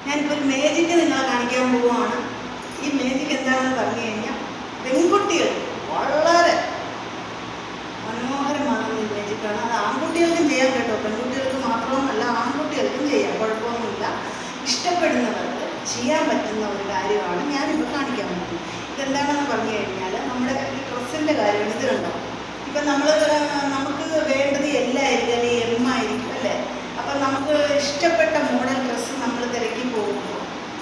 ഞാനിപ്പോൾ ഒരു മേജിക്ക് നിങ്ങളെ കാണിക്കാൻ പോവുകയാണ്. ഈ മേജിക്ക് എന്താണെന്ന് പറഞ്ഞു കഴിഞ്ഞാൽ പെൺകുട്ടികൾ വളരെ മനോഹരമാകുന്ന ഒരു മേജിക്കാണ്. അത് ആൺകുട്ടികൾക്കും ചെയ്യാൻ കേട്ടോ, പെൺകുട്ടികൾക്ക് മാത്രമല്ല ആൺകുട്ടികൾക്കും ചെയ്യാം, കുഴപ്പമൊന്നുമില്ല. ഇഷ്ടപ്പെടുന്നവർക്ക് ചെയ്യാൻ പറ്റുന്ന ഒരു കാര്യമാണ് ഞാനിപ്പോൾ കാണിക്കാൻ പോകുന്നത്. ഇതെന്താണെന്ന് പറഞ്ഞു കഴിഞ്ഞാൽ നമ്മുടെ ഈ ഡ്രസ്സിൻ്റെ കാര്യമാണ്. ഇത് കണ്ടോ, ഇപ്പം നമുക്ക് വേണ്ടത് എല്ലായിരിക്കും, അല്ലെങ്കിൽ എം ആയിരിക്കും അല്ലേ. അപ്പം നമുക്ക് ഇഷ്ടപ്പെട്ട മോഡൽ ഡ്രസ്സ് നമ്മൾ തിരക്കി പോകുമ്പോൾ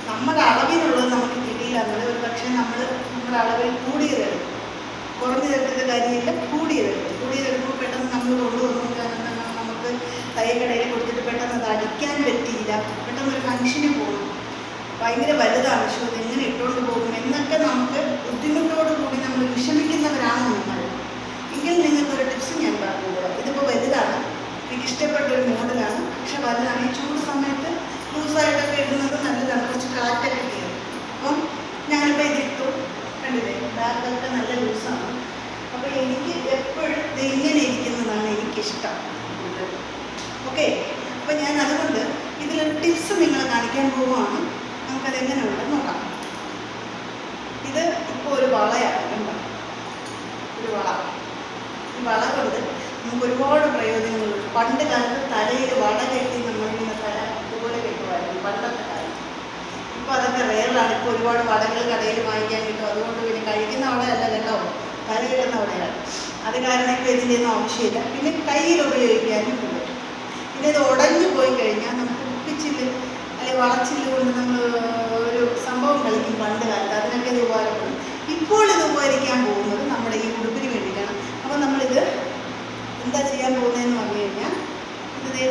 നമ്മുടെ അളവിനുള്ളത് നമുക്ക് കിട്ടിയില്ല എന്നുള്ളത് ഒരു പക്ഷേ നമ്മുടെ അളവിൽ കൂടിയതെടുക്കും. കുറഞ്ഞതെടുത്തിട്ട് കാര്യമില്ല, കൂടിയതെടുക്കുമ്പോൾ പെട്ടെന്ന് നമ്മൾ കൊണ്ടുവന്നു നമുക്ക് തയ്യക്കടയിൽ കൊടുത്തിട്ട് പെട്ടെന്ന് അത് അടിക്കാൻ പറ്റിയില്ല, പെട്ടെന്ന് ഒരു ഫംഗ്ഷന് പോകണം, ഭയങ്കര വലുതാണ്, ഷോ എങ്ങനെ ഇട്ടുകൊണ്ട് പോകും എന്നൊക്കെ നമുക്ക് ബുദ്ധിമുട്ടോടു കൂടി നമ്മൾ വിഷമിക്കുന്നവരാണ് നമ്മൾ. എങ്കിൽ നിങ്ങൾക്കൊരു ടിപ്സ് ഞാൻ പറഞ്ഞത്, ഇതിപ്പോൾ വലുതാണ്, എനിക്ക് ഇഷ്ടപ്പെട്ടൊരു മോഡലാണ്, പക്ഷെ വലുതാണ്. ഈ ചൂട് സമയത്ത് ലൂസായിട്ടൊക്കെ ഇടുന്നത് നല്ലതാണ്, കുറച്ച് കാറ്റൊക്കെ കയറും. അപ്പം ഞാനിപ്പോൾ ഇതിട്ടു, കണ്ടില്ലേ, ബാഗൊക്കെ നല്ല ലൂസാണ്. അപ്പോൾ എനിക്ക് എപ്പോഴും ഇങ്ങനെ ഇരിക്കുന്നതാണ് എനിക്കിഷ്ടം. ഓക്കെ, അപ്പോൾ ഞാൻ അതുകൊണ്ട് ഇതിലൊരു ടിപ്സ് നിങ്ങളെ കാണിക്കാൻ പോവുകയാണ്. നമുക്കതെങ്ങനെ ഉണ്ടെന്ന് നോക്കാം. ഇത് ഇപ്പോൾ ഒരു വളയാണ്, കണ്ടോ, ഒരു വള. ഈ വള കൊണ്ട് നമുക്ക് ഒരുപാട് പ്രയോജനങ്ങളുണ്ട്. പണ്ട് കാലത്ത് തലയിൽ വട കെട്ടി നമ്മളിങ്ങനെ തല ഇതുപോലെ കെട്ടുമായിരുന്നു പണ്ടത്തെ കാലത്ത്. ഇപ്പോൾ അതൊക്കെ റെയറാണ്. ഇപ്പോൾ ഒരുപാട് വടകൾ കടയിൽ വാങ്ങിക്കാൻ കിട്ടും. അതുകൊണ്ട് പിന്നെ കഴിക്കുന്ന വടയല്ല കേട്ടോ, തല കെട്ടുന്ന വടയാണ്. അത് കാരണം ഇപ്പോൾ ഇതിൻ്റെ ഒന്നും ആവശ്യമില്ല. പിന്നെ കയ്യിൽ ഉപയോഗിക്കാനും പറ്റും. പിന്നെ ഇത് ഉടഞ്ഞു പോയി കഴിഞ്ഞാൽ നമുക്ക് കുപ്പിച്ചില്ല് അല്ലെങ്കിൽ വളച്ചില്ല് കൊണ്ട് നമ്മൾ ഒരു സംഭവം കളിക്കും പണ്ട് കാലത്ത്, അതിനൊക്കെ ഇത് ഉപകാരപ്പെടും. ഇപ്പോൾ ഇത് ഉപകരിക്കാൻ പോകുന്നത് നമ്മുടെ ഈ ഉടുപ്പിന് വേണ്ടിയിട്ടാണ്. അപ്പോൾ നമ്മളിത് എന്താ ചെയ്യാൻ പോകുന്നതെന്ന് പറഞ്ഞു കഴിഞ്ഞാൽ ഇത്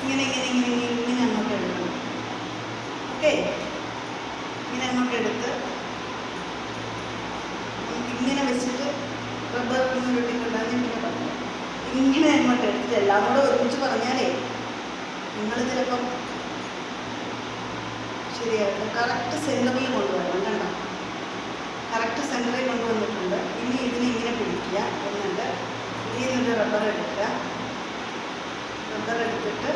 ഇങ്ങനെ ഇങ്ങനെ ഇങ്ങനെ ഇങ്ങനെ അങ്ങോട്ട് എടുക്കണം. ഓക്കെ, ഇങ്ങനെ അങ്ങോട്ട് എടുത്ത് നമുക്ക് ഇങ്ങനെ വെച്ചിട്ട് റബ്ബർ ഒന്ന് വെട്ടിക്കൊണ്ടാന്ന് ഇങ്ങനെ പറഞ്ഞു, ഇങ്ങനെ അങ്ങോട്ട് എടുത്തിട്ട് എല്ലാം കൂടെ ഒരുമിച്ച് പറഞ്ഞാലേ നിങ്ങൾ ചിലപ്പം ശരിയായിട്ട് കറക്റ്റ് സെൻറ്ററിൽ കൊണ്ടുവരണം. കണ്ടോ, കറക്റ്റ് സെൻറ്ററിൽ കൊണ്ടുവന്നിട്ടുണ്ട്. ഇനി ഇതിനെ ഇങ്ങനെ പിടിക്കുക, എന്നിട്ട് ഇതിൽ നിന്നൊരു റബ്ബർ എടുക്കുക. റബ്ബർ എടുത്തിട്ട്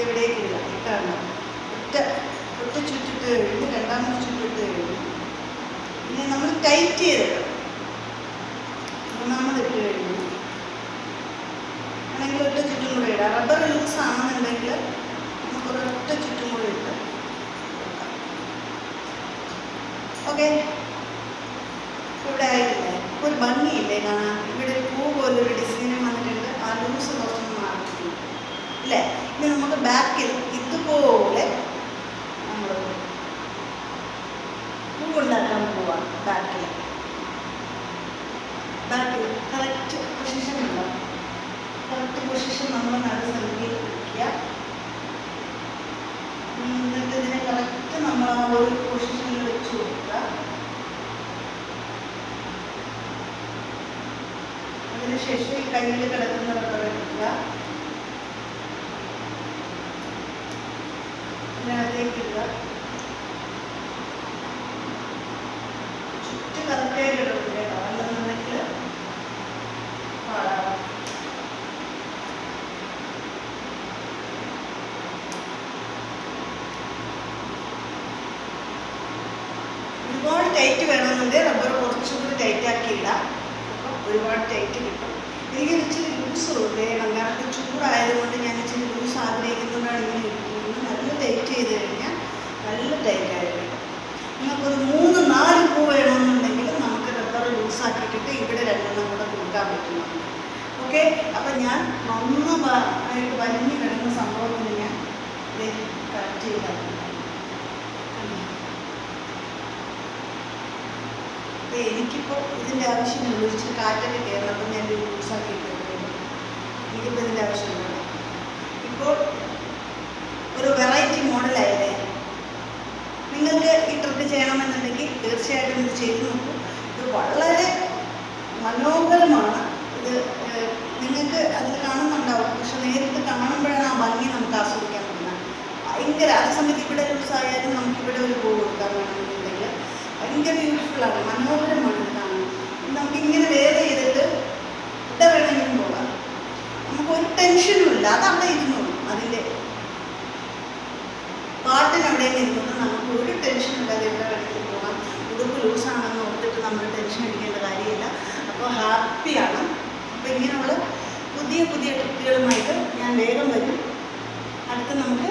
എവിടേക്ക് ഇടുക, ഇട്ടാണ് ഒറ്റ ചുറ്റിട്ട് കഴിഞ്ഞ് രണ്ടാമത് ചുറ്റിട്ട് കഴിഞ്ഞ് പിന്നെ നമ്മൾ ടൈറ്റ് ചെയ്തിട്ട് മൂന്നാമത് ഇട്ട് കഴിഞ്ഞു ആണെങ്കിൽ ഒറ്റ ചുറ്റും കൂടെ ഇടാം. റബ്ബർ ലൂസ് ആണെന്നുണ്ടെങ്കിൽ നമുക്കൊരൊറ്റ ചുറ്റും കൂടെ ഇട്ട് കൊടുക്കാം. ഓക്കെ, ഇവിടെ ആയിട്ടില്ലേ, ഒരു ഭംഗിയില്ലേ കാണാൻ. ഇവിടെ ഒരു പൂ പോലൊരു ഡിസൈനും വന്നിട്ടുണ്ട്. ആ ലൂസ് കുറച്ചൊന്നും മാറിയിട്ടുണ്ട് അല്ലേ. ഇനി നമുക്ക് ബാക്കിൽ ഇതുപോലെ നമ്മൾ പൂ ഉണ്ടാക്കാൻ പോവാം. ബാക്കിൽ കറക്റ്റ് പൊസിഷൻ ഉണ്ടാവും. കറക്റ്റ് പൊസിഷൻ നമ്മൾ നടുസംഖ്യയിൽ വയ്ക്കുക. എന്നിട്ട് ഇതിനെ കറക്റ്റ് നമ്മൾ ആ ഒരു പൊസിഷനിൽ വെച്ച് കൊടുക്കുക. അതിനുശേഷം ഈ കയ്യിൽ കിടക്കുന്ന റബ്ബർ എടുക്കുക, ഇതിനകത്തേക്ക് ഇടുക. ചുറ്റ് കറക്റ്റായിട്ട് ഇടുന്നത് കേട്ടോ, അല്ലെന്നുണ്ടെങ്കിൽ പാടാം. ഒരുപാട് ടൈറ്റ് വേണമെന്നുണ്ടെങ്കിൽ റബ്ബർ കുറച്ചുകൂടി ടൈറ്റാക്കി ഇടാം. അപ്പം ഒരുപാട് ടൈറ്റ് കിട്ടും. എനിക്കൊരു ഇച്ചിരി ലൂസ് വേണം, കാരണം ചൂടായതുകൊണ്ട് ഞാൻ ഇച്ചിരി ലൂസ് ആഗ്രഹിക്കുന്നതുകൊണ്ടാണ് ഇങ്ങനെ ഇരിക്കുന്നത്. നല്ല ടൈറ്റ് ചെയ്ത് കഴിഞ്ഞാൽ നല്ല ടൈറ്റായിട്ട് കിട്ടും. നിങ്ങൾക്കൊരു 3-4 പൂ വേണമെന്നുണ്ടെങ്കിൽ നമുക്ക് റബ്ബർ ലൂസാക്കിയിട്ട് ഇവിടെ 2 കൂടെ കൊടുക്കാൻ പറ്റും നമുക്ക്. ഓക്കെ, അപ്പം ഞാൻ നന്നായിട്ട് വലിഞ്ഞ് കിടക്കുന്ന സംഭവത്തിന് ഞാൻ ഇത് കറക്റ്റ് ചെയ്താൽ എനിക്കിപ്പോൾ ഇതിൻ്റെ ആവശ്യമുള്ളൂ. ഇച്ചിരി കാറ്റൊക്കെ കയറുന്നപ്പോൾ ഞാൻ ലൂസാക്കിയിട്ട് എനിക്കിപ്പോൾ ഇതിൻ്റെ ആവശ്യമുണ്ട്. ഇപ്പോൾ ഒരു വെറൈറ്റി മോഡലായതേ. നിങ്ങൾക്ക് ഈ ട്രിപ്പ് ചെയ്യണമെന്നുണ്ടെങ്കിൽ തീർച്ചയായിട്ടും ഇത് ചെയ്ത് നോക്കൂ. ഇത് വളരെ മനോഹരമാണ്. ഇത് നിങ്ങൾക്ക് അതിൽ കാണുന്നുണ്ടാവും, പക്ഷെ നേരിട്ട് കാണുമ്പോഴാണ് ആ ഭംഗി നമുക്ക് ആസ്വദിക്കാൻ പറ്റുന്നത്. ഭയങ്കര അതേ സമയത്ത് ഇവിടെ ലൂസായാലും നമുക്കിവിടെ ഒരു പൂ കൊടുക്കാൻ വേണമെന്നുണ്ടെങ്കിൽ ഭയങ്കര ബ്യൂട്ടിഫുള്ളാണ്, മനോഹരമാണ് ഇത് കാണാൻ. നമുക്കിങ്ങനെ വേറെ ചെയ്തിട്ട് ഇവിടെ വേണമെങ്കിലും പോകാം. നമുക്കൊരു ടെൻഷനും ഇല്ല. ഒന്നുമില്ല, അത് അവിടെ ഇരുന്നോളൂ. അതിൻ്റെ പാട്ടിന് അവിടെ ഇരുന്നത് നമുക്ക് ഒരു ടെൻഷൻ ഇല്ലാതെ എവിടെ വേണമെങ്കിലും പോകാം. ഉടുപ്പ് ലൂസാണെന്ന് ഓർത്തിട്ട് നമ്മൾ ടെൻഷൻ അടിക്കേണ്ട കാര്യമില്ല. അപ്പോൾ ഹാപ്പിയാണ്. അപ്പോൾ ഇങ്ങനെയുള്ള പുതിയ പുതിയ ട്രിക്കുകളുമായിട്ട് ഞാൻ വേഗം വരും. അടുത്ത് നമുക്ക്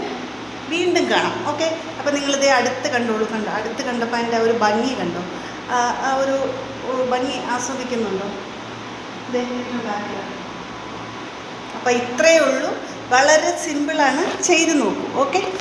വീണ്ടും കാണാം. ഓക്കെ, അപ്പോൾ നിങ്ങളിതേ അടുത്ത് കണ്ടോളൂ. അടുത്ത് കണ്ടപ്പോൾ അതിൻ്റെ ഒരു ഭംഗി കണ്ടോ? ആ ഒരു ഭംഗി ആസ്വദിക്കുന്നുണ്ടോ? ഇതേ ബാക്കിലാണ്. അപ്പോൾ ഇത്രയേ ഉള്ളൂ. വളരെ സിമ്പിളാണ്, ചെയ്ത് നോക്കൂ. ഓക്കെ.